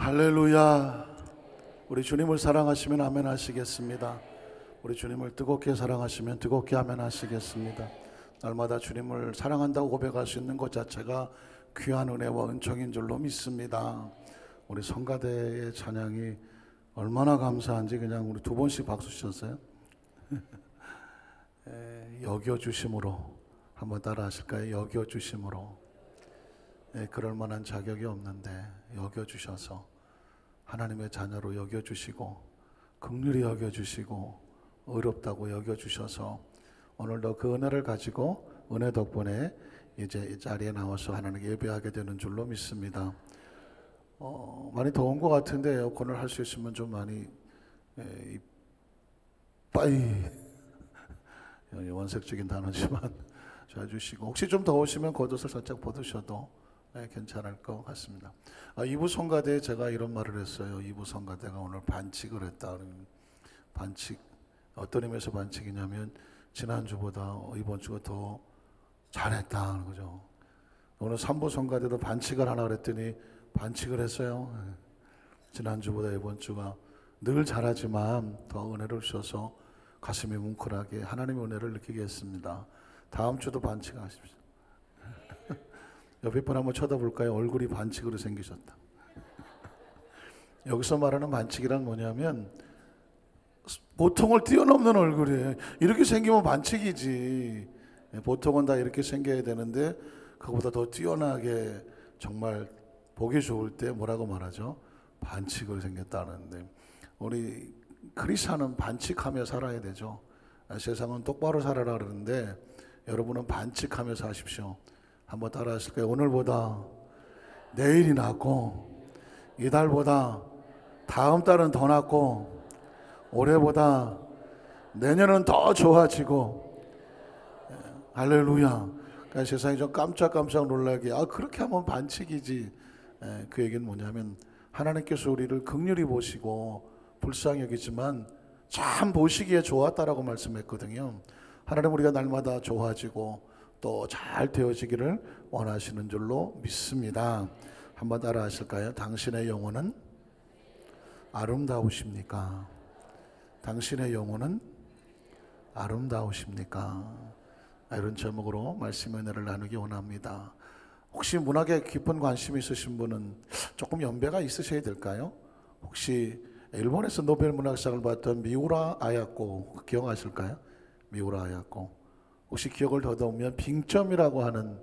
할렐루야. 우리 주님을 사랑하시면 아멘 하시겠습니다. 우리 주님을 뜨겁게 사랑하시면 뜨겁게 아멘 하시겠습니다. 날마다 주님을 사랑한다고 고백할 수 있는 것 자체가 귀한 은혜와 은총인 줄로 믿습니다. 우리 성가대의 찬양이 얼마나 감사한지 그냥 우리 두 번씩 박수 치셨어요. 여겨주심으로 한번 따라 하실까요? 여겨주심으로. 그럴 만한 자격이 없는데 여겨주셔서 하나님의 자녀로 여겨주시고 긍휼히 여겨주시고 어렵다고 여겨주셔서 오늘도 그 은혜를 가지고 은혜 덕분에 이제 이 자리에 나와서 하나님께 예배하게 되는 줄로 믿습니다. 많이 더운 것 같은데 에어컨을 할 수 있으면 좀 많이 빠이 원색적인 단어지만 잘 주시고, 혹시 좀 더우시면 겉옷을 살짝 벗으셔도 괜찮을 것 같습니다. 2부 성가대에 제가 이런 말을 했어요. 2부 성가대가 오늘 반칙을 했다. 반칙, 어떤 의미에서 반칙이냐면 지난주보다 이번 주가 더 잘했다 그죠. 오늘 3부 성가대도 반칙을 하나 그랬더니 반칙을 했어요. 지난주보다 이번 주가 늘 잘하지만 더 은혜를 주셔서 가슴이 뭉클하게 하나님의 은혜를 느끼게 했습니다. 다음 주도 반칙하십시오. 옆에 분 한번 쳐다볼까요? 얼굴이 반칙으로 생기셨다. 여기서 말하는 반칙이란 뭐냐면 보통을 뛰어넘는 얼굴이에요. 이렇게 생기면 반칙이지. 보통은 다 이렇게 생겨야 되는데 그거보다 더 뛰어나게 정말 보기 좋을 때 뭐라고 말하죠? 반칙으로 생겼다는데, 우리 크리스찬은 반칙하며 살아야 되죠. 세상은 똑바로 살아라 그러는데 여러분은 반칙하며 사십시오. 한번 따라 하실까요? 오늘보다 내일이 낫고, 이달보다 다음 달은 더 낫고, 올해보다 내년은 더 좋아지고. 할렐루야. 그러니까 세상이 좀 깜짝깜짝 놀라게 그렇게 하면 반칙이지. 그 얘기는 뭐냐면 하나님께서 우리를 긍휼히 보시고 불쌍히 여기지만 참 보시기에 좋았다라고 말씀했거든요. 하나님 우리가 날마다 좋아지고 또 잘 되어지기를 원하시는 줄로 믿습니다. 한번 따라 하실까요? 당신의 영혼은 아름다우십니까? 당신의 영혼은 아름다우십니까? 이런 제목으로 말씀의 은혜를 나누기 원합니다. 혹시 문학에 깊은 관심이 있으신 분은 조금 연배가 있으셔야 될까요? 혹시 일본에서 노벨 문학상을 받던 미우라 아야코 기억하실까요? 미우라 아야코. 혹시 기억을 더듬으면 빙점이라고 하는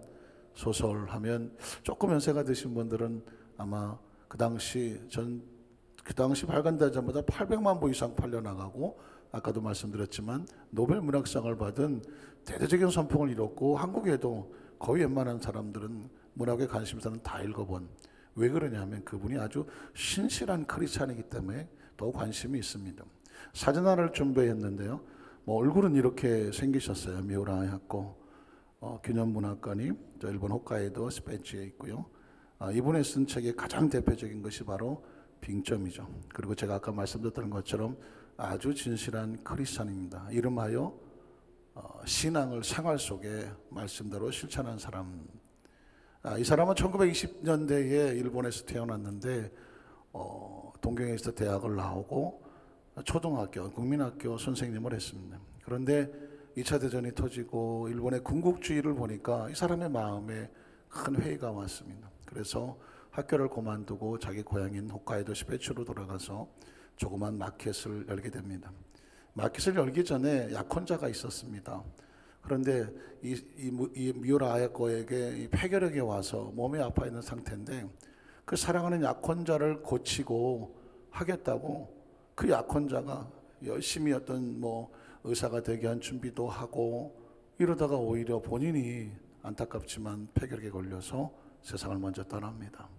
소설 하면 조금 연세가 드신 분들은 아마 그 당시 발간될 때마다 800만 부 이상 팔려나가고, 아까도 말씀드렸지만 노벨 문학상을 받은 대대적인 선풍을 이뤘고, 한국에도 거의 웬만한 사람들은 문학에 관심사는 다 읽어본. 왜 그러냐면 그분이 아주 신실한 크리스찬이기 때문에 더 관심이 있습니다. 사진 하나를 준비했는데요. 얼굴은 이렇게 생기셨어요. 미우라 아야코 균형문학관이 일본 홋카이도 스페치에 있고요. 이분이 쓴 책의 가장 대표적인 것이 바로 빙점이죠. 그리고 제가 아까 말씀드렸던 것처럼 아주 진실한 크리스찬입니다. 이름하여 신앙을 생활 속에 말씀대로 실천한 사람. 이 사람은 1920년대에 일본에서 태어났는데 동경에서 대학을 나오고 초등학교, 국민학교 선생님을 했습니다. 그런데 2차 대전이 터지고 일본의 군국주의를 보니까 이 사람의 마음에 큰 회의가 왔습니다. 그래서 학교를 그만두고 자기 고향인 홋카이도 시베츠로 돌아가서 조그만 마켓을 열게 됩니다. 마켓을 열기 전에 약혼자가 있었습니다. 그런데 이 미우라 아야코에게 폐결핵이 와서 몸이 아파 있는 상태인데 그 사랑하는 약혼자를 고치고 하겠다고 그 약혼자가 열심히 어떤 의사가 되게 한 준비도 하고 이러다가 오히려 본인이 안타깝지만 폐결핵에 걸려서 세상을 먼저 떠납니다.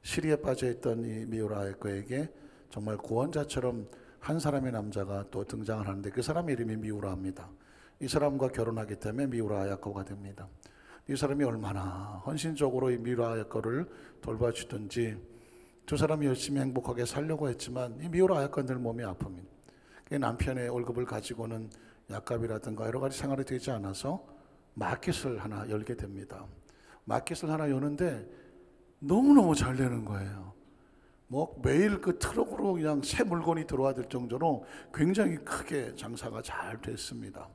시리에 빠져있던 이 미우라 아야코에게 정말 구원자처럼 한 사람의 남자가 또 등장을 하는데 그 사람의 이름이 미우라입니다. 이 사람과 결혼하기 때문에 미우라 아야코가 됩니다. 이 사람이 얼마나 헌신적으로 이 미우라 아야코를 돌봐주든지 두 사람이 열심히 행복하게 살려고 했지만 이 미우라 아야코는 늘 몸이 아픕니다. 남편의 월급을 가지고는 약값이라든가 여러 가지 생활이 되지 않아서 마켓을 하나 열게 됩니다. 마켓을 하나 여는데 너무너무 잘 되는 거예요. 뭐 매일 그 트럭으로 그냥 새 물건이 들어와야 될 정도로 굉장히 크게 장사가 잘 됐습니다.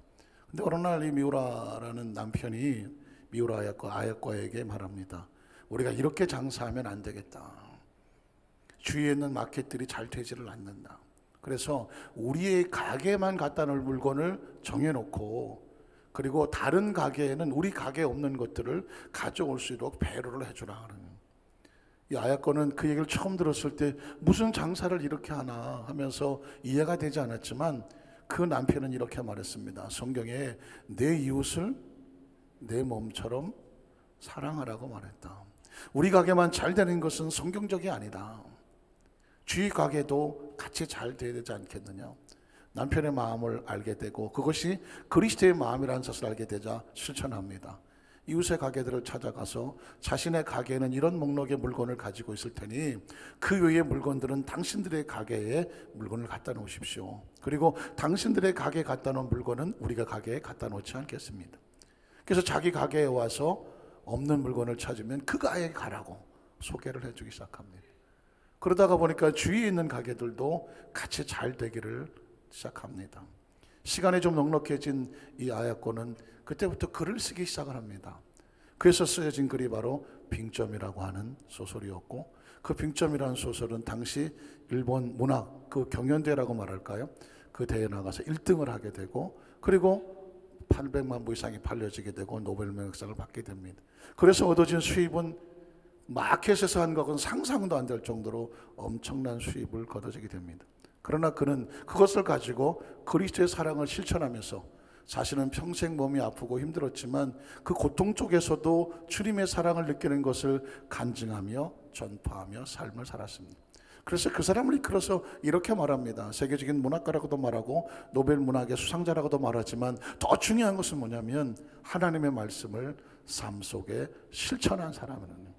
근데 어느 날 이 미우라라는 남편이 미우라 아야코에게 말합니다. 우리가 이렇게 장사하면 안 되겠다. 주위에 있는 마켓들이 잘 되지를 않는다. 그래서 우리의 가게만 갖다 놓을 물건을 정해놓고, 그리고 다른 가게에는 우리 가게에 없는 것들을 가져올 수 있도록 배려를 해주라 하는. 이 아야코는 그 얘기를 처음 들었을 때 무슨 장사를 이렇게 하나 하면서 이해가 되지 않았지만, 그 남편은 이렇게 말했습니다. 성경에 내 이웃을 내 몸처럼 사랑하라고 말했다. 우리 가게만 잘 되는 것은 성경적이 아니다. 주위 가게도 같이 잘 돼야 되지 않겠느냐. 남편의 마음을 알게 되고 그것이 그리스도의 마음이라는 것을 알게 되자 실천합니다. 이웃의 가게들을 찾아가서 자신의 가게에는 이런 목록의 물건을 가지고 있을 테니 그 외의 물건들은 당신들의 가게에 물건을 갖다 놓으십시오. 그리고 당신들의 가게에 갖다 놓은 물건은 우리가 가게에 갖다 놓지 않겠습니다. 그래서 자기 가게에 와서 없는 물건을 찾으면 그 가게에 가라고 소개를 해주기 시작합니다. 그러다가 보니까 주위에 있는 가게들도 같이 잘 되기를 시작합니다. 시간이 좀 넉넉해진 이 아야코는 그때부터 글을 쓰기 시작을 합니다. 그래서 쓰여진 글이 바로 빙점이라고 하는 소설이었고, 그 빙점이라는 소설은 당시 일본 문학 그 경연대회라고 말할까요? 그 대회에 나가서 1등을 하게 되고, 그리고 800만 부 이상이 팔려지게 되고 노벨 문학상을 받게 됩니다. 그래서 얻어진 수입은 마켓에서 한 것은 상상도 안 될 정도로 엄청난 수입을 거둬지게 됩니다. 그러나 그는 그것을 가지고 그리스도의 사랑을 실천하면서 자신은 평생 몸이 아프고 힘들었지만 그 고통 속에서도 주님의 사랑을 느끼는 것을 간증하며 전파하며 삶을 살았습니다. 그래서 그 사람을 이끌어서 이렇게 말합니다. 세계적인 문학가라고도 말하고 노벨 문학의 수상자라고도 말하지만 더 중요한 것은 뭐냐면 하나님의 말씀을 삶 속에 실천한 사람은.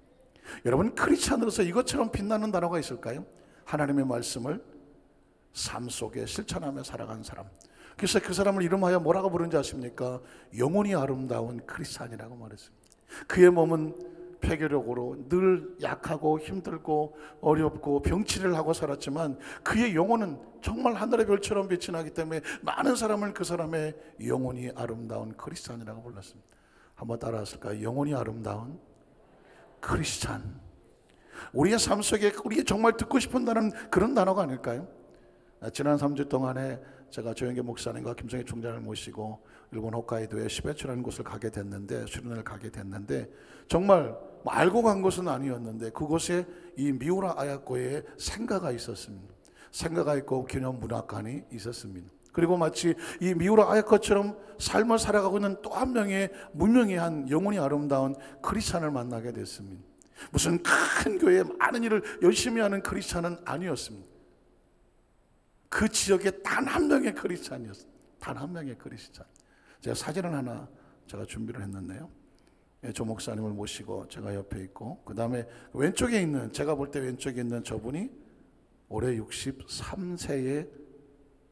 여러분, 크리스찬으로서 이것처럼 빛나는 단어가 있을까요? 하나님의 말씀을 삶 속에 실천하며 살아간 사람. 그래서 그 사람을 이름하여 뭐라고 부르는지 아십니까? 영혼이 아름다운 크리스찬이라고 말했습니다. 그의 몸은 폐결력으로 늘 약하고 힘들고 어렵고 병치레를 하고 살았지만 그의 영혼은 정말 하늘의 별처럼 빛이 나기 때문에 많은 사람을 그 사람의 영혼이 아름다운 크리스찬이라고 불렀습니다. 한번 따라하실까요? 영혼이 아름다운 크리스찬. 우리의 삶 속에 우리가 정말 듣고 싶은 단어는 그런 단어가 아닐까요? 지난 3주 동안에 제가 조영계 목사님과 김성희 총장을 모시고 일본 홋카이도의 시베츠라는 곳을 가게 됐는데, 수련회를 가게 됐는데 정말 알고 간 것은 아니었는데 그곳에 이 미우라 아야코의 생가가 있었습니다. 생가가 있고 기념 문학관이 있었습니다. 그리고 마치 이 미우라 아야코처럼 삶을 살아가고 있는 또 한 명의 무명의한 영혼이 아름다운 크리스찬을 만나게 됐습니다. 무슨 큰 교회에 많은 일을 열심히 하는 크리스찬은 아니었습니다. 그 지역에 단 한 명의 크리스찬이었어요. 단 한 명의 크리스찬. 제가 사진을 하나 제가 준비를 했는데요. 조 목사님을 모시고 제가 옆에 있고, 그 다음에 왼쪽에 있는, 제가 볼 때 왼쪽에 있는 저분이 올해 63세의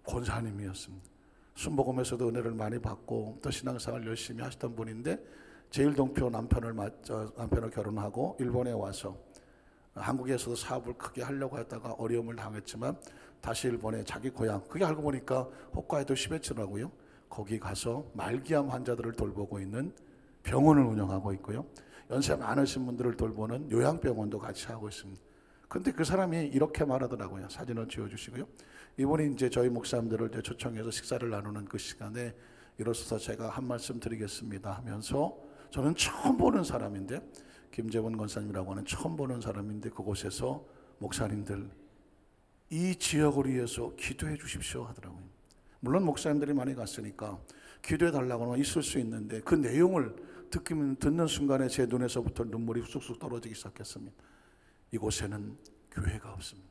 권사님이었습니다. 순복음에서도 은혜를 많이 받고 또 신앙생활을 열심히 하시던 분인데, 제일동표 남편을 결혼하고 일본에 와서 한국에서도 사업을 크게 하려고 하다가 어려움을 당했지만 다시 일본에 자기 고향, 그게 알고 보니까 홋카이도 시베츠라고요. 거기 가서 말기암 환자들을 돌보고 있는 병원을 운영하고 있고요. 연세 많으신 분들을 돌보는 요양병원도 같이 하고 있습니다. 그런데 그 사람이 이렇게 말하더라고요. 사진을 지어주시고요. 이분이 이제 저희 목사님들을 이제 초청해서 식사를 나누는 그 시간에 일어서서 제가 한 말씀 드리겠습니다 하면서, 저는 처음 보는 사람인데, 김재원 권사님이라고 하는 처음 보는 사람인데, 그곳에서 목사님들 이 지역을 위해서 기도해 주십시오 하더라고요. 물론 목사님들이 많이 갔으니까 기도해 달라고는 있을 수 있는데, 그 내용을 듣는 순간에 제 눈에서부터 눈물이 쑥쑥 떨어지기 시작했습니다. 이곳에는 교회가 없습니다.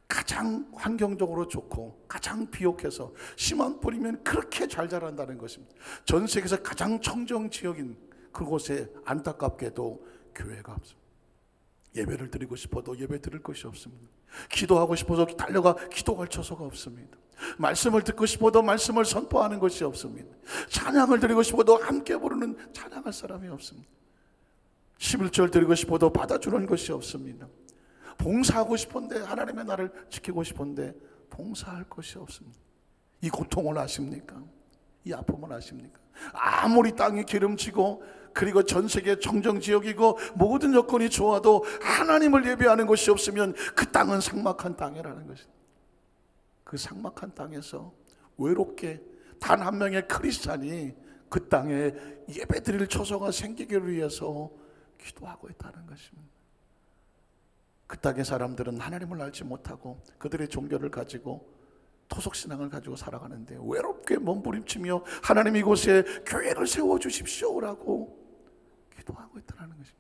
가장 환경적으로 좋고 가장 비옥해서 씨만 뿌리면 그렇게 잘 자란다는 것입니다. 전 세계에서 가장 청정 지역인 그곳에 안타깝게도 교회가 없습니다. 예배를 드리고 싶어도 예배 드릴 것이 없습니다. 기도하고 싶어도 달려가 기도할 처소가 없습니다. 말씀을 듣고 싶어도 말씀을 선포하는 것이 없습니다. 찬양을 드리고 싶어도 함께 부르는 찬양할 사람이 없습니다. 11절 드리고 싶어도 받아주는 것이 없습니다. 봉사하고 싶은데, 하나님의 나를 지키고 싶은데 봉사할 것이 없습니다. 이 고통을 아십니까? 이 아픔을 아십니까? 아무리 땅이 기름지고 그리고 전 세계 청정지역이고 모든 여건이 좋아도 하나님을 예배하는 것이 없으면 그 땅은 삭막한 땅이라는 것입니다. 그 삭막한 땅에서 외롭게 단 한 명의 크리스찬이 그 땅에 예배드릴 처소가 생기기를 위해서 기도하고 있다는 것입니다. 그 땅의 사람들은 하나님을 알지 못하고 그들의 종교를 가지고 토속신앙을 가지고 살아가는데 외롭게 몸부림치며 하나님 이곳에 교회를 세워주십시오라고 기도하고 있다는 것입니다.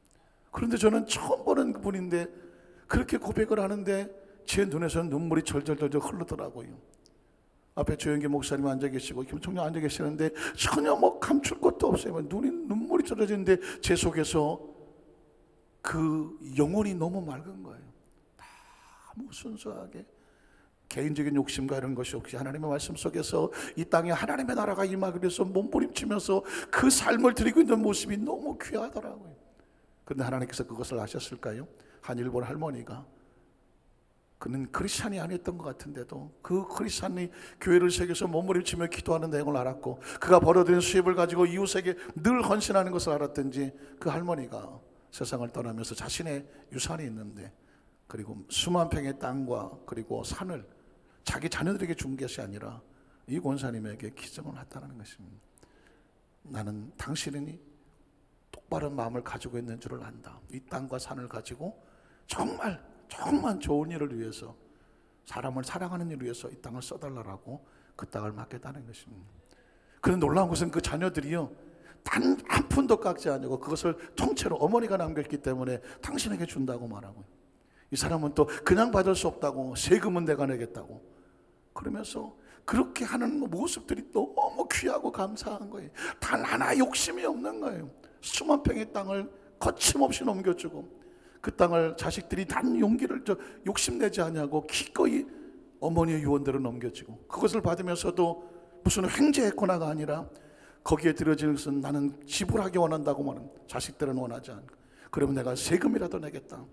그런데 저는 처음 보는 분인데 그렇게 고백을 하는데 제 눈에서는 눈물이 절절절절 흐르더라고요. 앞에 조영기 목사님 앉아 계시고 김총장 앉아 계시는데 전혀 감출 것도 없어요. 눈물이 쏟아지는데 제 속에서 그 영혼이 너무 맑은 거예요. 너무 순수하게 개인적인 욕심과 이런 것이 없이 하나님의 말씀 속에서 이 땅에 하나님의 나라가 임하기 위해서 몸부림치면서 그 삶을 드리고 있는 모습이 너무 귀하더라고요. 그런데 하나님께서 그것을 아셨을까요? 한 일본 할머니가, 그는 크리스찬이 아니었던 것 같은데도 그 크리스찬이 교회를 새겨서 몸부림치며 기도하는 내용을 알았고 그가 벌어들인 수입을 가지고 이웃에게 늘 헌신하는 것을 알았던지 그 할머니가 세상을 떠나면서 자신의 유산이 있는데 그리고 수만 평의 땅과 그리고 산을 자기 자녀들에게 준 것이 아니라 이 권사님에게 기증을 했다는 것입니다. 나는 당신이 똑바른 마음을 가지고 있는 줄을 안다. 이 땅과 산을 가지고 정말 좋은 일을 위해서, 사람을 사랑하는 일을 위해서 이 땅을 써달라고 그 땅을 맡겠다는 것입니다. 그런데 놀라운 것은 그 자녀들이요, 단 한 푼도 깎지 않고 그것을 통째로 어머니가 남겼기 때문에 당신에게 준다고 말하고, 이 사람은 또 그냥 받을 수 없다고, 세금은 내가 내겠다고 그러면서 그렇게 하는 모습들이 너무 귀하고 감사한 거예요. 단 하나 욕심이 없는 거예요. 수만 평의 땅을 거침없이 넘겨주고 그 땅을 자식들이 단 용기를 욕심내지 않냐고 기꺼이 어머니의 유언대로 넘겨주고, 그것을 받으면서도 무슨 횡재했거나가 아니라 거기에 들어지는 것은 나는 지불하기 원한다고 말은 자식들은 원하지 않고, 그러면 내가 세금이라도 내겠다.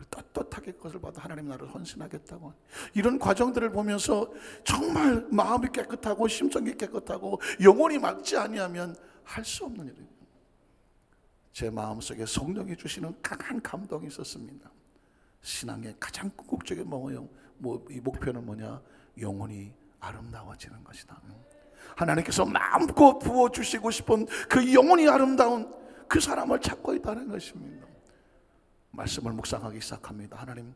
떳떳하게 그것을 받아 하나님 나라를 헌신하겠다고. 이런 과정들을 보면서 정말 마음이 깨끗하고 심정이 깨끗하고 영혼이 맑지 아니하면 할 수 없는 일입니다. 제 마음속에 성령이 주시는 강한 감동이 있었습니다. 신앙의 가장 궁극적인 이 목표는 뭐냐? 영혼이 아름다워지는 것이다. 하나님께서 마음껏 부어주시고 싶은 그 영혼이 아름다운 그 사람을 찾고 있다는 것입니다. 말씀을 묵상하기 시작합니다. 하나님,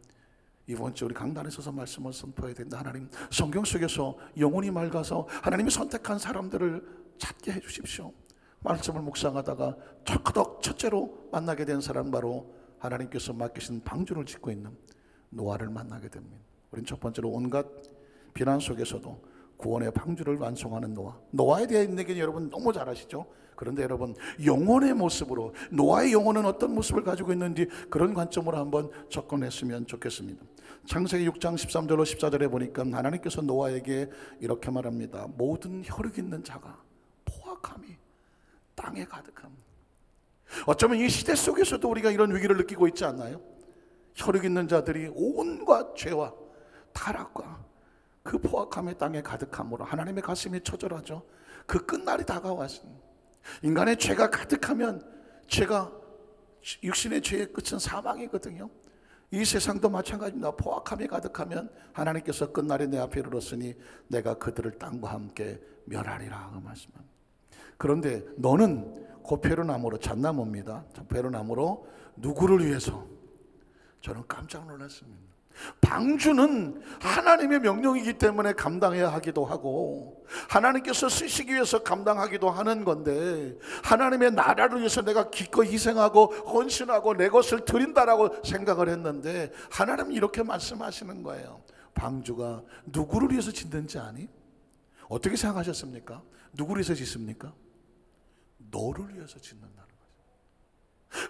이번 주 우리 강단에 서서 말씀을 선포해야 된다. 하나님, 성경 속에서 영혼이 맑아서 하나님이 선택한 사람들을 찾게 해주십시오. 말씀을 묵상하다가 첫째로 만나게 된 사람, 바로 하나님께서 맡기신 방주를 짓고 있는 노아를 만나게 됩니다. 우린 첫 번째로 온갖 비난 속에서도 구원의 방주를 완성하는 노아에 대한 얘기는 여러분 너무 잘 아시죠? 그런데 여러분, 영혼의 모습으로 노아의 영혼은 어떤 모습을 가지고 있는지 그런 관점으로 한번 접근했으면 좋겠습니다. 창세기 6장 13절로 14절에 보니까 하나님께서 노아에게 이렇게 말합니다. 모든 혈육 있는 자가 포악함이 땅에 가득합니다. 어쩌면 이 시대 속에서도 우리가 이런 위기를 느끼고 있지 않나요? 혈육 있는 자들이 온갖 죄와 타락과 그 포악함의 땅에 가득함으로 하나님의 가슴이 처절하죠. 그 끝날이 다가왔습니다. 인간의 죄가 가득하면, 육신의 죄의 끝은 사망이거든요. 이 세상도 마찬가지입니다. 포악함이 가득하면 하나님께서 끝날에 내 앞에 이르렀으니 내가 그들을 땅과 함께 멸하리라 그 말씀합니다. 그런데 너는 고페르나무로, 잣나무입니다. 고페르나무로 누구를 위해서? 저는 깜짝 놀랐습니다. 방주는 하나님의 명령이기 때문에 감당해야 하기도 하고 하나님께서 쓰시기 위해서 감당하기도 하는 건데, 하나님의 나라를 위해서 내가 기꺼이 희생하고 헌신하고 내 것을 드린다라고 생각을 했는데 하나님이 이렇게 말씀하시는 거예요. 방주가 누구를 위해서 짓는지 아니? 어떻게 생각하셨습니까? 누구를 위해서 짓습니까? 너를 위해서 짓는다는 거죠.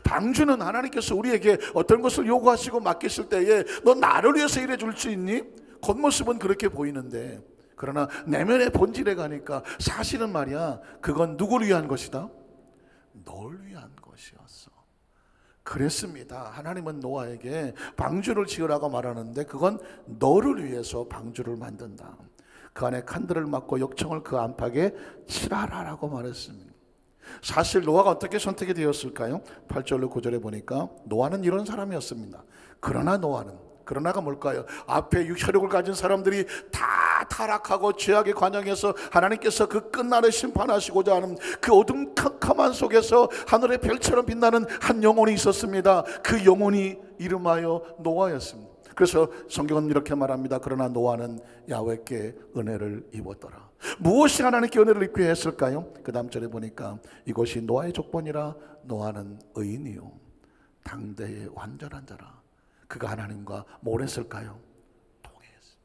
방주는 하나님께서 우리에게 어떤 것을 요구하시고 맡기실 때에 너 나를 위해서 일해 줄 수 있니? 겉모습은 그렇게 보이는데, 그러나 내면의 본질에 가니까 사실은 말이야, 그건 누구를 위한 것이다? 널 위한 것이었어. 그랬습니다. 하나님은 노아에게 방주를 지으라고 말하는데 그건 너를 위해서 방주를 만든다. 그 안에 칸들을 막고 역청을 그 안팎에 칠하라라고 말했습니다. 사실 노아가 어떻게 선택이 되었을까요? 8절로 9절에 보니까 노아는 이런 사람이었습니다. 그러나가 뭘까요? 앞에 혈육을 가진 사람들이 다 타락하고 죄악의 관영에서 하나님께서 그 끝날에 심판하시고자 하는 그 어둠캄캄한 속에서 하늘의 별처럼 빛나는 한 영혼이 있었습니다. 그 영혼이 이름하여 노아였습니다. 그래서 성경은 이렇게 말합니다. 그러나 노아는 야훼께 은혜를 입었더라. 무엇이 하나님께 은혜를 입게 했을까요? 그 다음 절에 보니까 이것이 노아의 족본이라 노아는 의인이요 당대의 완전한 자라. 그가 하나님과 뭘 했을까요? 동의했습니다.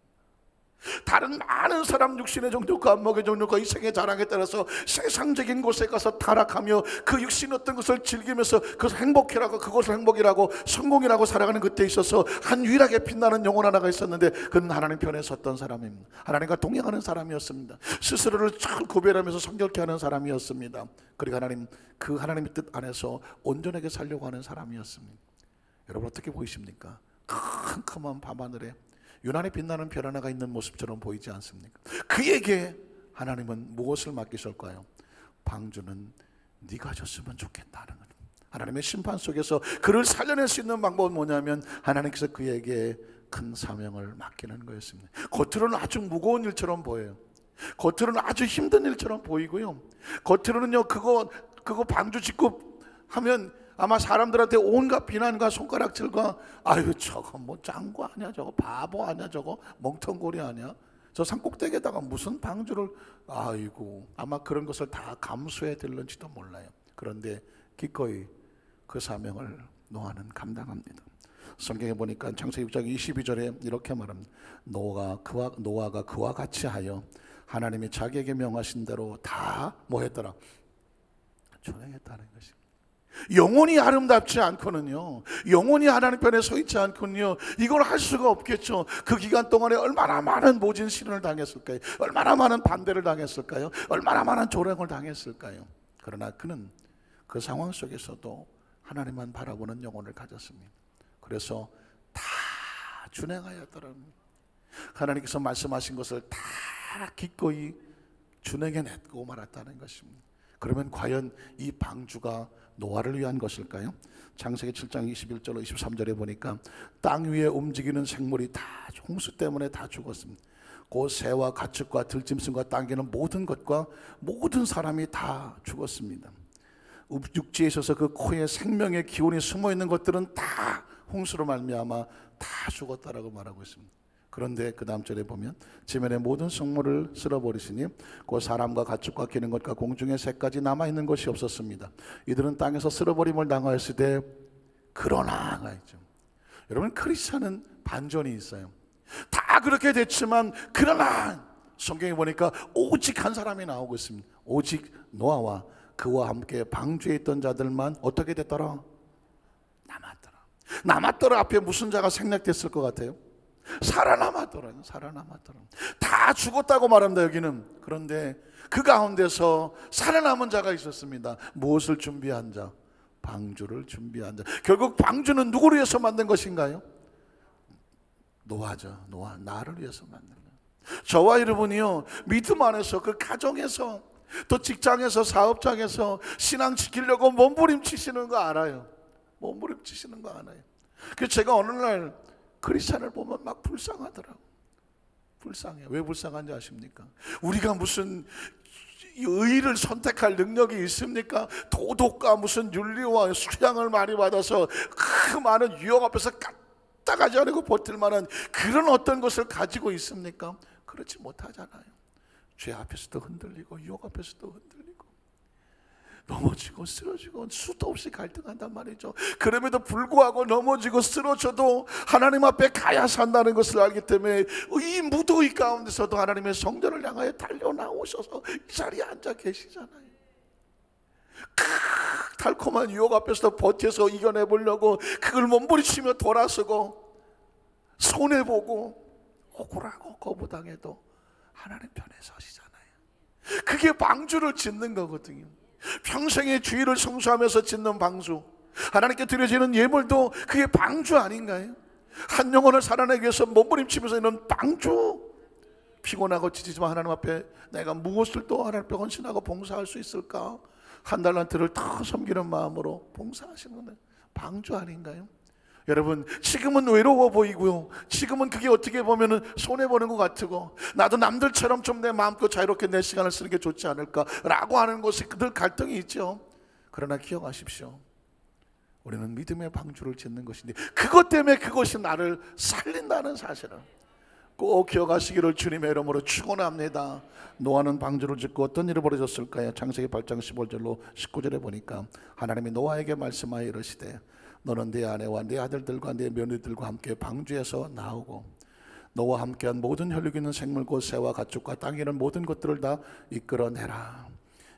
다른 많은 사람 육신의 정욕과 안목의 정욕과 이생의 자랑에 따라서 세상적인 곳에 가서 타락하며 그 육신 어떤 것을 즐기면서 그것을 행복이라고, 그것을 행복이라고, 성공이라고 살아가는 그때 있어서 한 유일하게 빛나는 영혼 하나가 있었는데 그는 하나님 편에 섰던 사람입니다. 하나님과 동행하는 사람이었습니다. 스스로를 잘 구별하면서 성결케 하는 사람이었습니다. 그리고 그 하나님의 뜻 안에서 온전하게 살려고 하는 사람이었습니다. 여러분 어떻게 보이십니까? 캄캄한 밤하늘에 유난히 빛나는 별 하나가 있는 모습처럼 보이지 않습니까? 그에게 하나님은 무엇을 맡기실까요? 방주는 네가 줬으면 좋겠다는 거예요. 하나님의 심판 속에서 그를 살려낼 수 있는 방법은 뭐냐면 하나님께서 그에게 큰 사명을 맡기는 거였습니다. 겉으로는 아주 무거운 일처럼 보여요. 겉으로는 아주 힘든 일처럼 보이고요. 겉으로는요 그거 방주 짓고 하면 아마 사람들한테 온갖 비난과 손가락질과 아유 저거 뭐 짱구 아니야, 저거 바보 아니야, 저거 멍텅구리 아니야, 저 산꼭대기에다가 무슨 방주를, 아이고 아마 그런 것을 다 감수해 들는지도 몰라요. 그런데 기꺼이 그 사명을 노아는 감당합니다. 성경에 보니까 창세기 6장 22절에 이렇게 말합니다. 노아가 그와 같이 하여 하나님이 자기에게 명하신 대로 다 뭐 했더라? 준행했다는 것입니다. 영혼이 아름답지 않고는요, 영혼이 하나님 편에 서 있지 않고는요, 이걸 할 수가 없겠죠. 그 기간 동안에 얼마나 많은 모진 시련을 당했을까요? 얼마나 많은 반대를 당했을까요? 얼마나 많은 조롱을 당했을까요? 그러나 그는 그 상황 속에서도 하나님만 바라보는 영혼을 가졌습니다. 그래서 다 준행하였더랍니다. 하나님께서 말씀하신 것을 다 기꺼이 준행해냈고 말았다는 것입니다. 그러면 과연 이 방주가 노아를 위한 것일까요? 창세기 7장 21절로 23절에 보니까 땅 위에 움직이는 생물이 다 홍수 때문에 다 죽었습니다. 그 새와 가축과 들짐승과 땅에 있는 모든 것과 모든 사람이 다 죽었습니다. 육지에 있어서 그 코에 생명의 기운이 숨어있는 것들은 다 홍수로 말미암아 다 죽었다라고 말하고 있습니다. 그런데 그 다음 절에 보면 지면의 모든 성물을 쓸어버리시니 그 사람과 가축과 기는 것과 공중의 새까지 남아있는 것이 없었습니다. 이들은 땅에서 쓸어버림을 당하였을 때 그러나가 있죠. 여러분 크리스찬은 반전이 있어요. 다 그렇게 됐지만 그러나 성경에 보니까 오직 한 사람이 나오고 있습니다. 오직 노아와 그와 함께 방주에 있던 자들만 어떻게 됐더라? 남았더라. 앞에 무슨 자가 생략됐을 것 같아요? 살아남았더라. 다 죽었다고 말합니다 여기는. 그런데 그 가운데서 살아남은 자가 있었습니다. 무엇을 준비한 자? 방주를 준비한 자. 결국 방주는 누구를 위해서 만든 것인가요? 노아죠. 노아, 나를 위해서 만든 거예요. 저와 여러분이요, 믿음 안에서 그 가정에서 또 직장에서 사업장에서 신앙 지키려고 몸부림치시는 거 알아요. 몸부림치시는 거 알아요. 그래서 제가 어느 날 크리스찬을 보면 막 불쌍하더라고. 불쌍해. 왜 불쌍한지 아십니까? 우리가 무슨 의의를 선택할 능력이 있습니까? 도덕과 무슨 윤리와 수양을 많이 받아서 그 많은 유혹 앞에서 까딱하지 않고 버틸 만한 그런 어떤 것을 가지고 있습니까? 그렇지 못하잖아요. 죄 앞에서도 흔들리고 유혹 앞에서도 흔들리고 넘어지고 쓰러지고 수도 없이 갈등한단 말이죠. 그럼에도 불구하고 넘어지고 쓰러져도 하나님 앞에 가야 산다는 것을 알기 때문에 이 무더위 가운데서도 하나님의 성전을 향하여 달려나오셔서 이 자리에 앉아 계시잖아요. 달콤한 유혹 앞에서도 버텨서 이겨내보려고 그걸 몸부림치며 돌아서고 손해보고 억울하고 거부당해도 하나님 편에 서시잖아요. 그게 방주를 짓는 거거든요. 평생의 주의를 성수하면서 짓는 방주, 하나님께 드려지는 예물도 그게 방주 아닌가요? 한 영혼을 살아내기 위해서 몸부림치면서 있는 방주. 피곤하고 지치지만 하나님 앞에 내가 무엇을 또 하나님 앞에 헌신하고 봉사할 수 있을까? 한 달란트를 더 섬기는 마음으로 봉사하시는 건데 방주 아닌가요? 여러분, 지금은 외로워 보이고요, 지금은 그게 어떻게 보면 손해보는 것 같고, 나도 남들처럼 좀 내 마음껏 자유롭게 내 시간을 쓰는 게 좋지 않을까라고 하는 것이 늘 갈등이 있죠. 그러나 기억하십시오, 우리는 믿음의 방주를 짓는 것인데 그것 때문에 그것이 나를 살린다는 사실을 꼭 기억하시기를 주님의 이름으로 축원합니다. 노아는 방주를 짓고 어떤 일이 벌어졌을까요? 창세기 8장 15절로 19절에 보니까 하나님이 노아에게 말씀하여 이르시되 너는 네 아내와 네 아들들과 네 며느리들과 함께 방주에서 나오고 너와 함께한 모든 혈육 있는 생물 곧 새와 가축과 땅에 있는 모든 것들을 다 이끌어내라.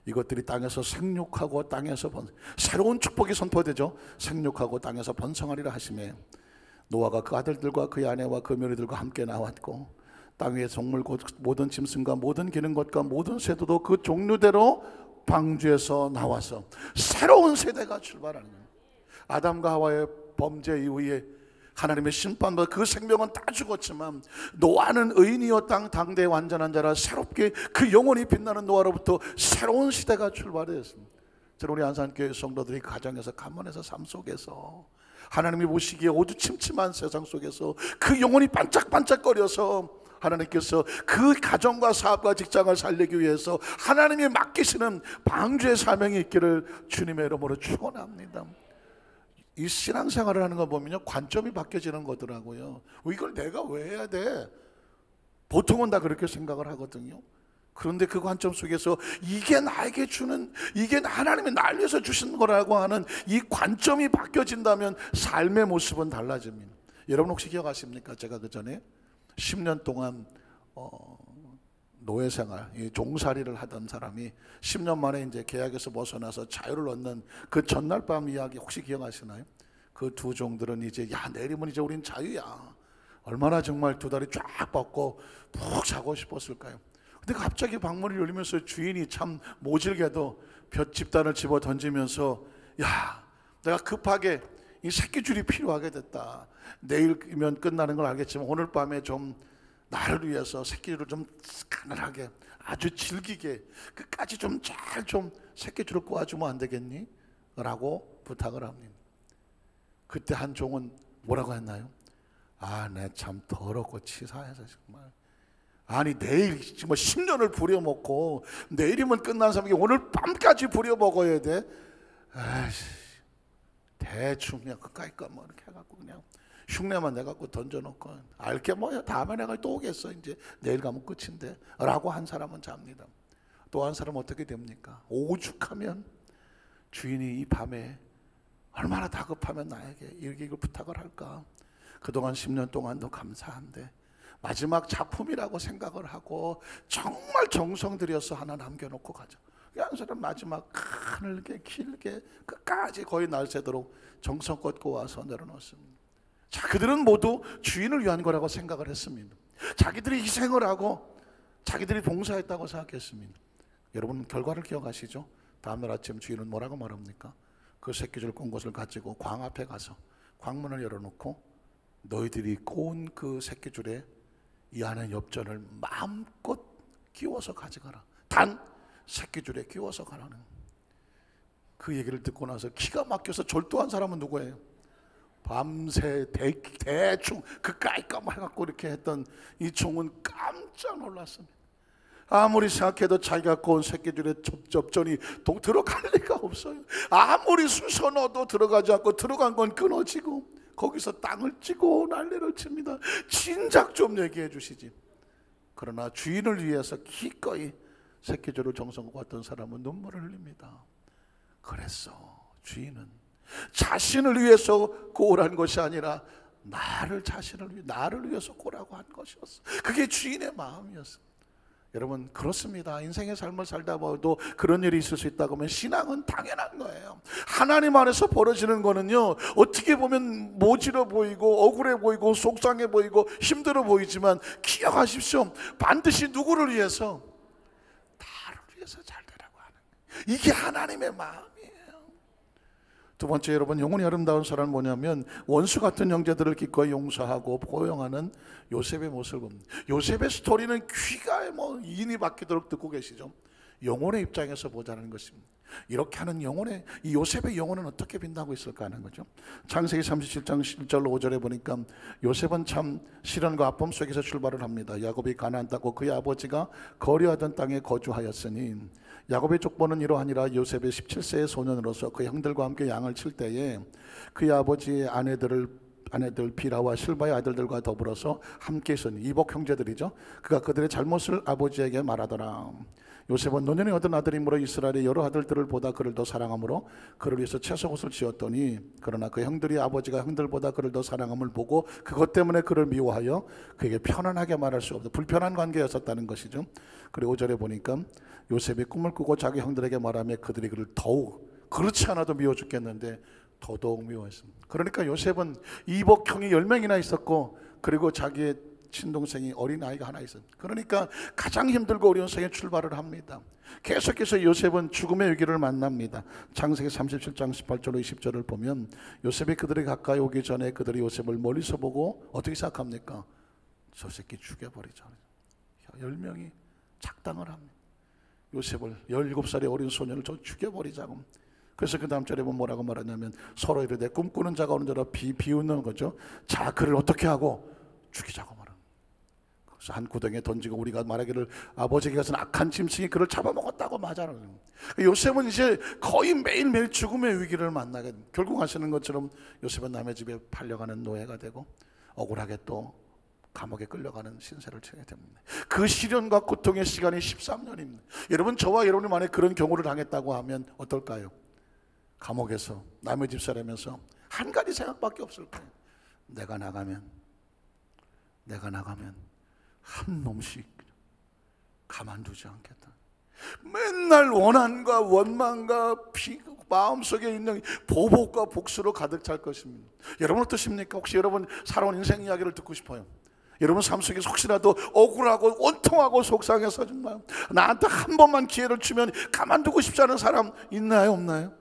이것들이 땅에서 생육하고 땅에서 새로운 축복이 선포되죠. 생육하고 땅에서 번성하리라 하시매 노아가 그 아들들과 그의 아내와 그 며느리들과 함께 나왔고 땅 위의 동물 곧 모든 짐승과 모든 기는 것과 모든 새도도 그 종류대로 방주에서 나와서 새로운 세대가 출발하는 거예요. 아담과 하와의 범죄 이후에 하나님의 심판과 그 생명은 다 죽었지만 노아는 의인이요 땅 당대의 완전한 자라 새롭게 그 영혼이 빛나는 노아로부터 새로운 시대가 출발했습니다. 저는 우리 안산교회 성도들이 가정에서 가문에서 삶 속에서 하나님이 보시기에 어두침침한 세상 속에서 그 영혼이 반짝반짝거려서 하나님께서 그 가정과 사업과 직장을 살리기 위해서 하나님이 맡기시는 방주의 사명이 있기를 주님의 이름으로 축원합니다. 이 신앙생활을 하는 거 보면요, 관점이 바뀌어지는 거더라고요. 이걸 내가 왜 해야 돼? 보통은 다 그렇게 생각을 하거든요. 그런데 그 관점 속에서 이게 나에게 주는, 이게 하나님이 날 위해서 주신 거라고 하는 이 관점이 바뀌어진다면 삶의 모습은 달라집니다. 여러분 혹시 기억하십니까? 제가 그 전에 10년 동안 노예생활, 종살이를 하던 사람이 10년 만에 이제 계약에서 벗어나서 자유를 얻는 그 전날 밤 이야기 혹시 기억하시나요? 그 두 종들은 이제 내일이면 이제 우린 자유야. 얼마나 정말 두 다리 쫙 뻗고 푹 자고 싶었을까요? 근데 갑자기 방문을 열리면서 주인이 참 모질게도 볏집단을 집어 던지면서 내가 급하게 이 새끼줄이 필요하게 됐다. 내일이면 끝나는 걸 알겠지만 오늘 밤에 좀 나를 위해서 새끼줄을 좀 가늘하게 아주 질기게 끝까지 좀 잘 좀 새끼줄을 꼬아주면 안 되겠니? 라고 부탁을 합니다. 그때 한 종은 뭐라고 했나요? 내 참 더럽고 치사해서 정말, 아니 내일 정말 10년을 부려먹고 내일이면 끝난 사람이 오늘 밤까지 부려먹어야 돼? 대충 그냥 그까이 거 뭐 이렇게 해갖고 그냥 흉내만 내갖고 던져놓고 알게 뭐야, 다음에 내가 또 오겠어, 이제 내일 가면 끝인데 라고 한 사람은 잡니다. 또 한 사람은 어떻게 됩니까? 오죽하면 주인이 이 밤에 얼마나 다급하면 나에게 이렇게 이걸 부탁을 할까? 그동안 10년 동안도 감사한데 마지막 작품이라고 생각을 하고 정말 정성 들여서 하나 남겨놓고 가죠. 한 사람 마지막 가늘게 길게 끝까지 거의 날 새도록 정성껏 꼬아서 내려놓습니다. 자, 그들은 모두 주인을 위한 거라고 생각을 했습니다. 자기들이 희생을 하고 자기들이 봉사했다고 생각했습니다. 여러분 결과를 기억하시죠? 다음날 아침 주인은 뭐라고 말합니까? 그 새끼줄 꼰 것을 가지고 광 앞에 가서 광문을 열어놓고 너희들이 꼬은 그 새끼줄에 이 안에 엽전을 마음껏 끼워서 가져가라. 단 새끼줄에 끼워서 가라는. 그 얘기를 듣고 나서 기가 막혀서 절도한 사람은 누구예요? 밤새 대충 그까이 해갖고 이렇게 했던 이 종은 깜짝 놀랐습니다. 아무리 생각해도 자기가 꼬은 새끼줄에 접전이 들어갈 리가 없어요. 아무리 쑤셔 넣어도 들어가지 않고 들어간 건 끊어지고 거기서 땅을 찌고 난리를 칩니다. 진작 좀 얘기해 주시지. 그러나 주인을 위해서 기꺼이 새끼줄을 정성하고 왔던 사람은 눈물을 흘립니다. 그랬어. 주인은 자신을 위해서 꼬으라는 것이 아니라 나를 위해서 꼬라고 한 것이었어. 그게 주인의 마음이었어. 여러분 그렇습니다. 인생의 삶을 살다 보도 그런 일이 있을 수 있다고 하면 신앙은 당연한 거예요. 하나님 안에서 벌어지는 거는요, 어떻게 보면 모질어 보이고 억울해 보이고 속상해 보이고 힘들어 보이지만 기억하십시오. 반드시 누구를 위해서? 나를 위해서 잘 되라고 하는 거예요. 이게 하나님의 마음이에요. 두 번째, 여러분, 영혼이 아름다운 사람은 뭐냐면 원수 같은 형제들을 기꺼이 용서하고 포용하는 요셉의 모습을 봅니다. 요셉의 스토리는 귀가 이인이 박히도록 듣고 계시죠. 영혼의 입장에서 보자는 것입니다. 이렇게 하는 영혼의, 이 요셉의 영혼은 어떻게 빛나고 있을까 하는 거죠. 창세기 37장 1절 5절에 보니까 요셉은 참 시련과 아픔 속에서 출발을 합니다. 야곱이 가나안 땅과 그의 아버지가 거류하던 땅에 거주하였으니, 야곱의 족보는 이러하니라. 요셉의 17세의 소년으로서 그의 형들과 함께 양을 칠 때에 그의 아버지의 아내들 비라와 실바의 아들들과 더불어서 함께 있으니, 이복 형제들이죠. 그가 그들의 잘못을 아버지에게 말하더라. 요셉은 노년에 얻은 아들이므로 이스라엘의 여러 아들들을 보다 그를 더 사랑하므로 그를 위해서 채소옷을 지었더니, 그러나 그 형들이 아버지가 형들보다 그를 더 사랑함을 보고 그것 때문에 그를 미워하여 그에게 편안하게 말할 수 없다. 불편한 관계였었다는 것이죠. 그리고 5절에 보니까 요셉이 꿈을 꾸고 자기 형들에게 말하며 그들이 그를 더욱, 그렇지 않아도 미워 죽겠는데 더더욱 미워했습니다. 그러니까 요셉은 이복 형이 10명이나 있었고, 그리고 자기의 친동생이 어린아이가 하나 있어요. 그러니까 가장 힘들고 어려운 생에 출발을 합니다. 계속해서 요셉은 죽음의 위기를 만납니다. 창세기 37장 18절로 20절을 보면 요셉이 그들이 가까이 오기 전에 그들이 요셉을 멀리서 보고 어떻게 생각합니까? 저 새끼 죽여버리자. 10명이 작당을 합니다. 요셉을, 17살의 어린 소년을 저 죽여버리자고. 그래서 그 다음 절에 보면 뭐라고 말하냐면 서로 이르되 꿈꾸는 자가 오는 자라 비웃는 거죠. 자, 그를 어떻게 하고 죽이자고 말합니다. 그래서 한 구덩이에 던지고 우리가 말하기를 아버지에게 가서는 악한 짐승이 그를 잡아먹었다고 맞아요. 요셉은 이제 거의 매일매일 죽음의 위기를 만나게 됩니다. 결국 아시는 것처럼 요셉은 남의 집에 팔려가는 노예가 되고 억울하게 또 감옥에 끌려가는 신세를 지게 됩니다. 그 시련과 고통의 시간이 13년입니다. 여러분, 저와 여러분이 만약 그런 경우를 당했다고 하면 어떨까요? 감옥에서 남의 집 살면서 한 가지 생각밖에 없을 거예요. 내가 나가면 한 놈씩 가만두지 않겠다. 맨날 원한과 원망과 마음속에 있는 보복과 복수로 가득 찰 것입니다. 여러분 어떠십니까? 혹시 여러분 살아온 인생 이야기를 듣고 싶어요. 여러분 삶 속에서 혹시라도 억울하고 원통하고 속상해서 정말 나한테 한 번만 기회를 주면 가만두고 싶지 않은 사람 있나요? 없나요?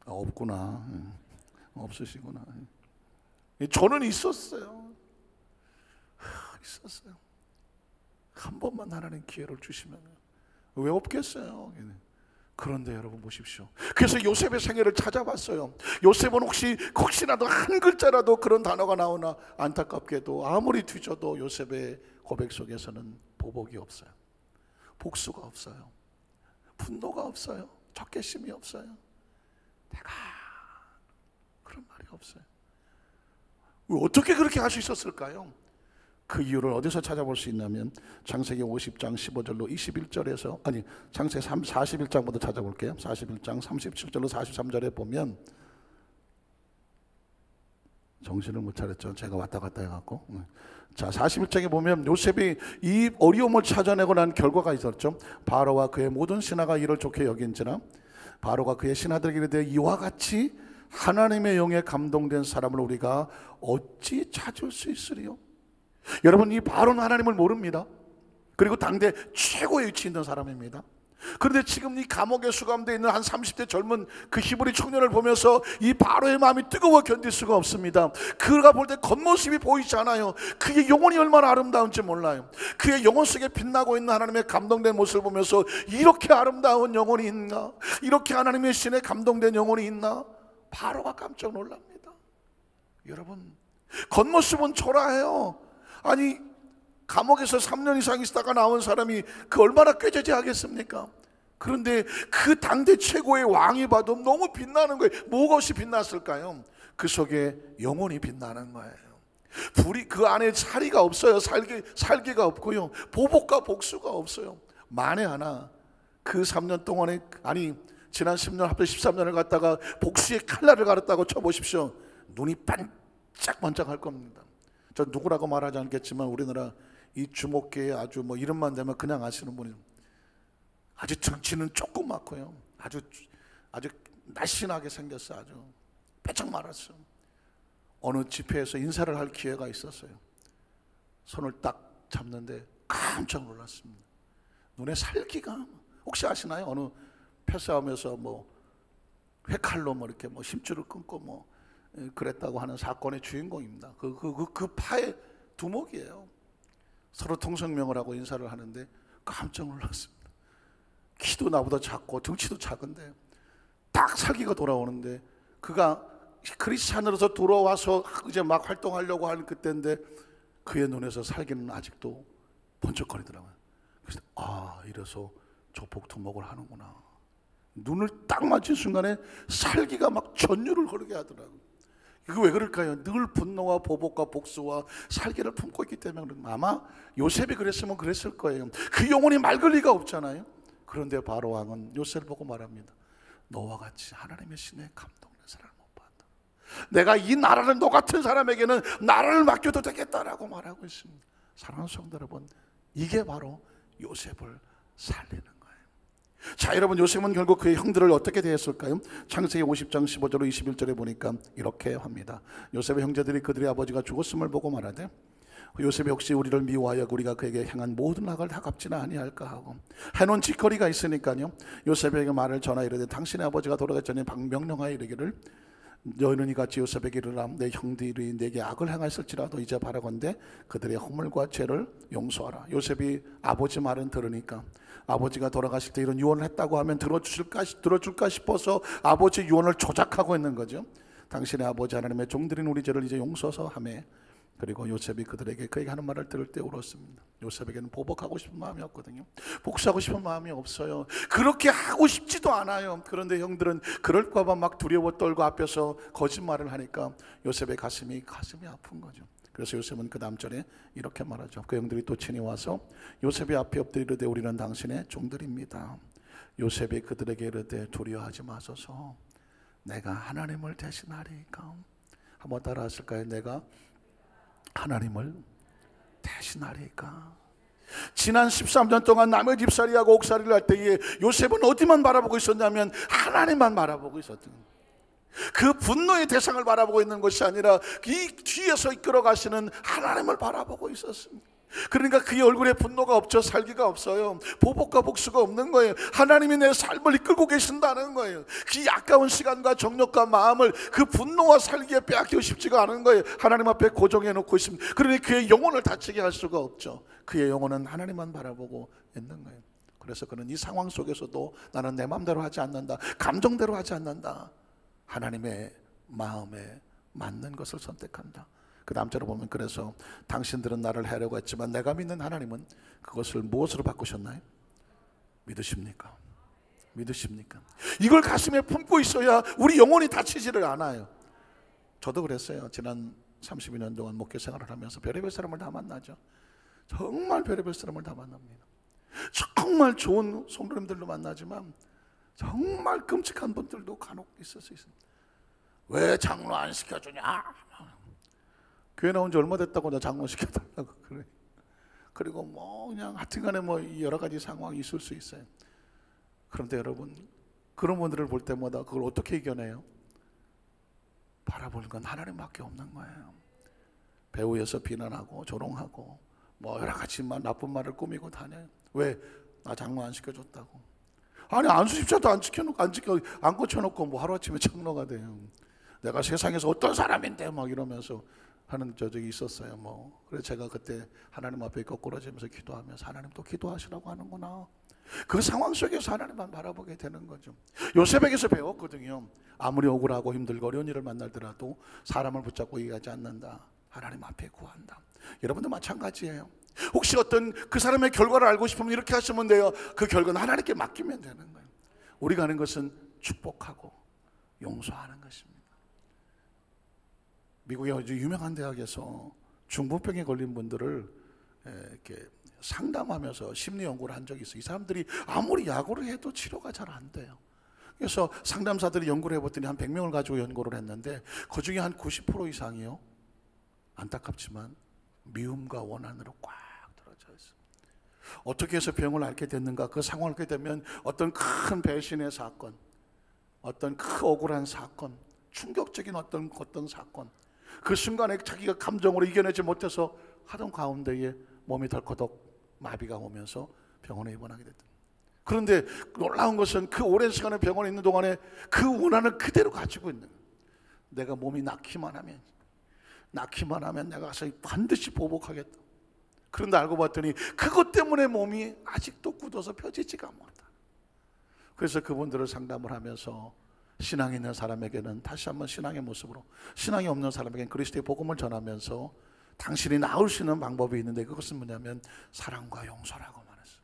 없구나. 없으시구나. 저는 있었어요. 한 번만 하나님 기회를 주시면 왜 없겠어요? 그런데 여러분 보십시오. 그래서 요셉의 생애를 찾아봤어요. 요셉은 혹시라도 한 글자라도 그런 단어가 나오나, 안타깝게도 아무리 뒤져도 요셉의 고백 속에서는 보복이 없어요. 복수가 없어요. 분노가 없어요. 적개심이 없어요. 내가 그런 말이 없어요. 어떻게 그렇게 할 수 있었을까요? 그 이유를 어디서 찾아볼 수 있냐면 창세기 50장 15절로 21절에서, 아니 창세기 41장부터 찾아볼게요. 41장 37절로 43절에 보면, 정신을 못 차렸죠. 제가 왔다 갔다 해갖고. 자, 41장에 보면 요셉이 이 어려움을 찾아내고 난 결과가 있었죠. 바로와 그의 모든 신하가 이를 좋게 여긴지라 바로가 그의 신하들에게 이르되 이와 같이 하나님의 영에 감동된 사람을 우리가 어찌 찾을 수 있으리요? 여러분, 이 바로는 하나님을 모릅니다. 그리고 당대 최고의 위치에 있는 사람입니다. 그런데 지금 이 감옥에 수감되어 있는 한 30대 젊은 그 히브리 청년을 보면서 이 바로의 마음이 뜨거워 견딜 수가 없습니다. 그가 볼 때 겉모습이 보이지 않아요. 그의 영혼이 얼마나 아름다운지 몰라요. 그의 영혼 속에 빛나고 있는 하나님의 감동된 모습을 보면서 이렇게 아름다운 영혼이 있나? 이렇게 하나님의 신에 감동된 영혼이 있나? 바로가 깜짝 놀랍니다. 여러분, 겉모습은 초라해요. 아니, 감옥에서 3년 이상 있다가 나온 사람이 그 얼마나 꾀죄죄하겠습니까? 그런데 그 당대 최고의 왕이 봐도 너무 빛나는 거예요. 뭐가 없이 빛났을까요? 그 속에 영혼이 빛나는 거예요. 불이 그 안에 살이가 없어요. 살기가 없고요. 보복과 복수가 없어요. 만에 하나 그 3년 동안에, 아니 지난 10년 합쳐 13년을 갔다가 복수의 칼날을 갈았다고 쳐보십시오. 눈이 반짝반짝할 겁니다. 저 누구라고 말하지 않겠지만 우리나라 이 주목계에 아주 이름만 대면 그냥 아시는 분이, 아주 등치는 조그맣고요, 아주 날씬하게 생겼어요. 아주 빼짝 말았어요. 어느 집회에서 인사를 할 기회가 있었어요. 손을 딱 잡는데 깜짝 놀랐습니다. 눈에 살기가, 혹시 아시나요? 어느 패스하면서 칼로 뭐 이렇게 뭐 심줄을 끊고 뭐 그랬다고 하는 사건의 주인공입니다. 그 파의 두목이에요. 서로 통성명을 하고 인사를 하는데 깜짝 놀랐습니다. 키도 나보다 작고 덩치도 작은데 딱 살기가 돌아오는데, 그가 크리스찬으로서 돌아와서 이제 막 활동하려고 하는 그때인데 그의 눈에서 살기는 아직도 번쩍거리더라고요. 그래서 이래서 조폭두목을 하는구나. 눈을 딱 맞춘 순간에 살기가 막 전율을 흐르게 하더라고요. 이거 왜 그럴까요? 늘 분노와 보복과 복수와 살기를 품고 있기 때문에. 아마 요셉이 그랬으면 그랬을 거예요. 그 영혼이 맑을 리가 없잖아요. 그런데 바로 왕은 요셉을 보고 말합니다. 너와 같이 하나님의 신에 감동된 사람을 못 봤다. 내가 이 나라를 너 같은 사람에게는 나라를 맡겨도 되겠다라고 말하고 있습니다. 사랑하는 성도 여러분, 이게 바로 요셉을 살리는 거예요. 자, 여러분, 요셉은 결국 그의 형들을 어떻게 대했을까요? 창세기 50장 15절로 21절에 보니까 이렇게 합니다. 요셉의 형제들이 그들의 아버지가 죽었음을 보고 말하되 요셉이 혹시 우리를 미워하여 우리가 그에게 향한 모든 악을 다 갚지는 아니할까 하고 해놓은 짓거리가 있으니까요, 요셉에게 말을 전하 이르되 당신의 아버지가 돌아가기 전에 명령하여 이르기를 너희는 이같이 요셉에게 이르라 내 형들이 내게 악을 행하였을지라도 이제 바라건대 그들의 허물과 죄를 용서하라. 요셉이 아버지 말은 들으니까 아버지가 돌아가실 때 이런 유언을 했다고 하면 들어줄까 싶어서 아버지 유언을 조작하고 있는 거죠. 당신의 아버지 하나님의 종들인 우리 죄를 이제 용서서 하매, 그리고 요셉이 그에게 하는 말을 들을 때 울었습니다. 요셉에게는 보복하고 싶은 마음이 없거든요. 복수하고 싶은 마음이 없어요. 그렇게 하고 싶지도 않아요. 그런데 형들은 그럴까 봐 막 두려워 떨고 앞에서 거짓말을 하니까 요셉의 가슴이 아픈 거죠. 그래서 요셉은 그 다음 절에 이렇게 말하죠. 그 형들이 또 친히 와서 요셉의 앞에 엎드리되 우리는 당신의 종들입니다. 요셉이 그들에게 이르되 두려워하지 마소서 내가 하나님을 대신하리이까. 한번 따라 하실까요? 내가 하나님을 대신하리까. 지난 13년 동안 남의 집살이하고 옥살이를 할 때에 요셉은 어디만 바라보고 있었냐면 하나님만 바라보고 있었던, 그 분노의 대상을 바라보고 있는 것이 아니라 이 뒤에서 이끌어 가시는 하나님을 바라보고 있었습니다. 그러니까 그의 얼굴에 분노가 없죠. 살기가 없어요. 보복과 복수가 없는 거예요. 하나님이 내 삶을 이끌고 계신다는 거예요. 그 아까운 시간과 정력과 마음을 그 분노와 살기에 빼앗기고 싶지가 않은 거예요. 하나님 앞에 고정해 놓고 있습니다. 그러니 그의 영혼을 다치게 할 수가 없죠. 그의 영혼은 하나님만 바라보고 있는 거예요. 그래서 그는 이 상황 속에서도 나는 내 마음대로 하지 않는다, 감정대로 하지 않는다, 하나님의 마음에 맞는 것을 선택한다. 그 다음 절을 보면 그래서 당신들은 나를 해하려고 했지만 내가 믿는 하나님은 그것을 무엇으로 바꾸셨나요? 믿으십니까? 믿으십니까? 이걸 가슴에 품고 있어야 우리 영혼이 다치지를 않아요. 저도 그랬어요. 지난 32년 동안 목회 생활을 하면서 별의별 사람을 다 만나죠. 정말 별의별 사람을 다 만납니다. 정말 좋은 성도님들도 만나지만 정말 끔찍한 분들도 간혹 있을 수 있습니다. 왜 장로 안 시켜주냐? 교회 나온 지 얼마 됐다고 나 장로 시켜달라고 그래. 그리고 뭐 그냥 하여튼간에 뭐 여러 가지 상황이 있을 수 있어요. 그런데 여러분, 그런 분들을 볼 때마다 그걸 어떻게 이겨내요? 바라보는 건 하나님밖에 없는 거예요. 배우여서 비난하고 조롱하고 뭐 여러 가지 나쁜 말을 꾸미고 다녀요. 왜? 나 장로 안 시켜줬다고. 아니 안수집사도 안 고쳐놓고 뭐 하루아침에 장로가 돼요. 내가 세상에서 어떤 사람인데 막 이러면서 하는 적이 있었어요. 뭐 그래서 제가 그때 하나님 앞에 거꾸러지면서 기도하면서 하나님 또 기도하시라고 하는구나. 그 상황 속에서 하나님만 바라보게 되는 거죠. 요셉에게서 배웠거든요. 아무리 억울하고 힘들고 어려운 일을 만나더라도 사람을 붙잡고 얘기하지 않는다. 하나님 앞에 구한다. 여러분도 마찬가지예요. 혹시 어떤 그 사람의 결과를 알고 싶으면 이렇게 하시면 돼요. 그 결과는 하나님께 맡기면 되는 거예요. 우리가 하는 것은 축복하고 용서하는 것입니다. 미국의 아주 유명한 대학에서 중풍병에 걸린 분들을 이렇게 상담하면서 심리 연구를 한 적이 있어요. 이 사람들이 아무리 약으로 해도 치료가 잘 안 돼요. 그래서 상담사들이 연구를 해봤더니 한 100명을 가지고 연구를 했는데 그 중에 한 90% 이상이요, 안타깝지만 미움과 원한으로 꽉 들어져 있어요. 어떻게 해서 병을 앓게 됐는가? 그 상황을 알게 되면 어떤 큰 배신의 사건, 어떤 큰 억울한 사건, 충격적인 어떤 사건, 그 순간에 자기가 감정으로 이겨내지 못해서 하던 가운데에 몸이 덜커덕 마비가 오면서 병원에 입원하게 됐다. 그런데 놀라운 것은 그 오랜 시간에 병원에 있는 동안에 그 원한을 그대로 가지고 있는 거예요. 내가 몸이 낫기만 하면 내가 가서 반드시 보복하겠다. 그런데 알고 봤더니 그것 때문에 몸이 아직도 굳어서 펴지지가 못하다. 그래서 그분들을 상담을 하면서 신앙이 있는 사람에게는 다시 한번 신앙의 모습으로, 신앙이 없는 사람에게는 그리스도의 복음을 전하면서 당신이 나을 수 있는 방법이 있는데 그것은 뭐냐면 사랑과 용서라고 말했어요.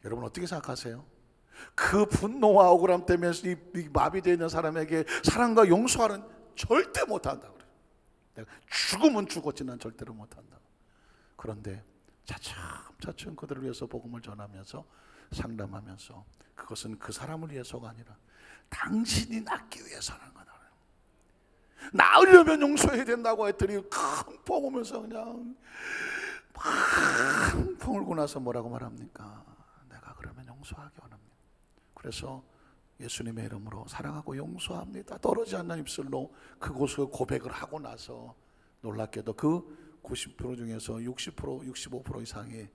여러분 어떻게 생각하세요? 그 분노와 억울함 때문에 이 마비되어 있는 사람에게 사랑과 용서하는 절대 못한다고 그래요. 내가 죽으면 죽었지 난 절대로 못한다. 그런데 차츰차츰 그들을 위해서 복음을 전하면서 상담하면서 그것은 그 사람을 위해서가 아니라 당신이 낫기 위해서라는 거다. 나으려면 용서해야 된다고 했더니 펑펑 오면서 그냥 펑펑 울고 나서 뭐라고 말합니까? 내가 그러면 용서하기 원합니다. 그래서 예수님의 이름으로 사랑하고 용서합니다. 떨어지지 않는 입술로 그곳을 고백을 하고 나서 놀랍게도 그 90% 중에서 60%, 65% 이상이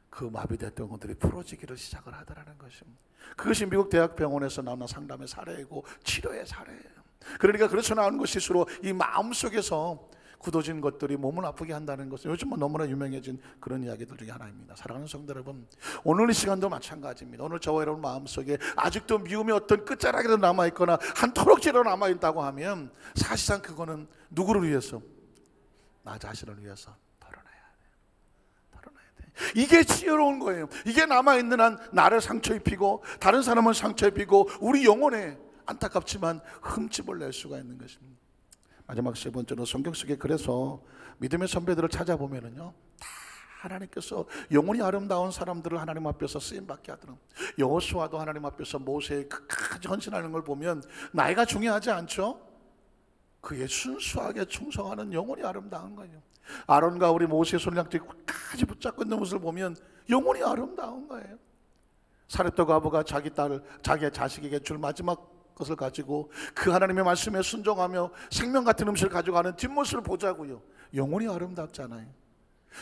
그 마비됐던 것들이 풀어지기를 시작을 하더라는 것입니다. 그것이 미국 대학병원에서 나오는 상담의 사례이고 치료의 사례예요. 그러니까 그래서 나오는 것일수록 이 마음속에서 굳어진 것들이 몸을 아프게 한다는 것은 요즘 너무나 유명해진 그런 이야기들 중에 하나입니다. 사랑하는 성도 여러분, 오늘 이 시간도 마찬가지입니다. 오늘 저와 여러분 마음속에 아직도 미움의 어떤 끝자락이라도 남아있거나 한 토록지라도 남아있다고 하면 사실상 그거는 누구를 위해서? 나 자신을 위해서 털어놔야 돼. 이게 지혜로운 거예요. 이게 남아있는 한 나를 상처 입히고 다른 사람을 상처 입히고 우리 영혼에 안타깝지만 흠집을 낼 수가 있는 것입니다. 마지막 세 번째로 성경 속에 그래서 믿음의 선배들을 찾아보면은요, 다 하나님께서 영혼이 아름다운 사람들을 하나님 앞에서 쓰임받게 하더라고요. 여호수아도 하나님 앞에서 모세의 끝까지 헌신하는 걸 보면 나이가 중요하지 않죠? 그의 순수하게 충성하는 영혼이 아름다운 거예요. 아론과 우리 모세의 손을 끝까지 붙잡고 있는 모습을 보면 영혼이 아름다운 거예요. 사렙도 과부가 자기의 자식에게 줄 마지막 것을 가지고 그 하나님의 말씀에 순종하며 생명 같은 음식을 가져가는 뒷모습을 보자고요. 영혼이 아름답잖아요.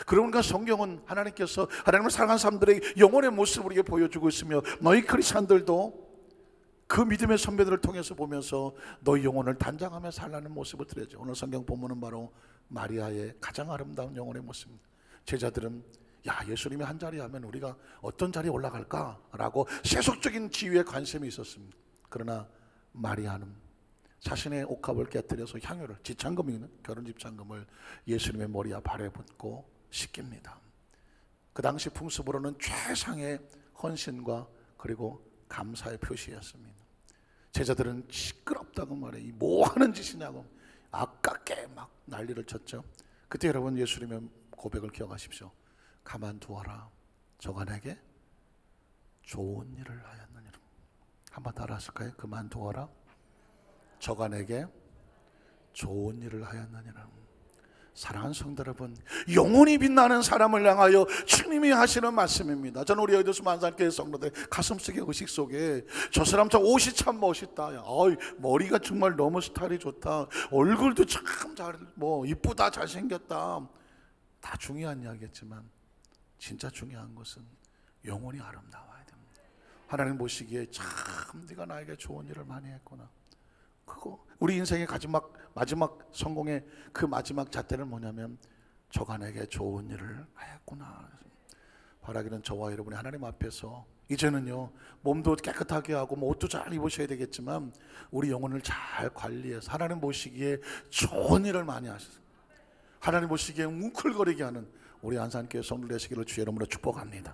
그러니까 성경은 하나님께서 하나님을 사랑하는 사람들의 영혼의 모습을 우리에게 보여주고 있으며 너희 크리스찬들도 그 믿음의 선배들을 통해서 보면서 너희 영혼을 단장하며 살라는 모습을 드려야죠. 오늘 성경 본문은 바로 마리아의 가장 아름다운 영혼의 모습입니다. 제자들은 야, 예수님이 한 자리 하면 우리가 어떤 자리에 올라갈까라고 세속적인 지위에 관심이 있었습니다. 그러나 마리아는 자신의 옥합을 깨뜨려서 향유를, 지창금이는 결혼 지창금을 예수님의 머리와 발에 붓고 씻깁니다. 그 당시 풍습으로는 최상의 헌신과 그리고 감사의 표시였습니다. 제자들은 시끄럽다고 말해. 이 뭐 하는 짓이냐고 아깝게 막 난리를 쳤죠. 그때 여러분 예수님의 고백을 기억하십시오. 가만두어라. 저가 내게 좋은 일을 하였느니라. 한번 따라 하실까요? 그만두어라. 저가 내게 좋은 일을 하였느니라. 사랑하는 성도 여러분, 영혼이 빛나는 사람을 향하여 주님이 하시는 말씀입니다. 저는 우리 여의도 만산교회 성도들 가슴속에 의식 속에 저 사람 참 옷이 참 멋있다. 머리가 정말 너무 스타일이 좋다. 얼굴도 참 이쁘다, 잘생겼다. 다 중요한 이야기겠지만 진짜 중요한 것은 영혼이 아름다워야 됩니다. 하나님 보시기에 참 네가 나에게 좋은 일을 많이 했구나. 그거 우리 인생의 마지막 성공의 그 마지막 잣대는 뭐냐면 저가 내게 좋은 일을 하였구나. 바라기는 저와 여러분이 하나님 앞에서 이제는요, 몸도 깨끗하게 하고 옷도 잘 입으셔야 되겠지만 우리 영혼을 잘 관리해서 하나님 보시기에 좋은 일을 많이 하셔서 하나님 보시기에 웅클거리게 하는 우리 안산교회 성도들 되시기를 주의 이름으로 축복합니다.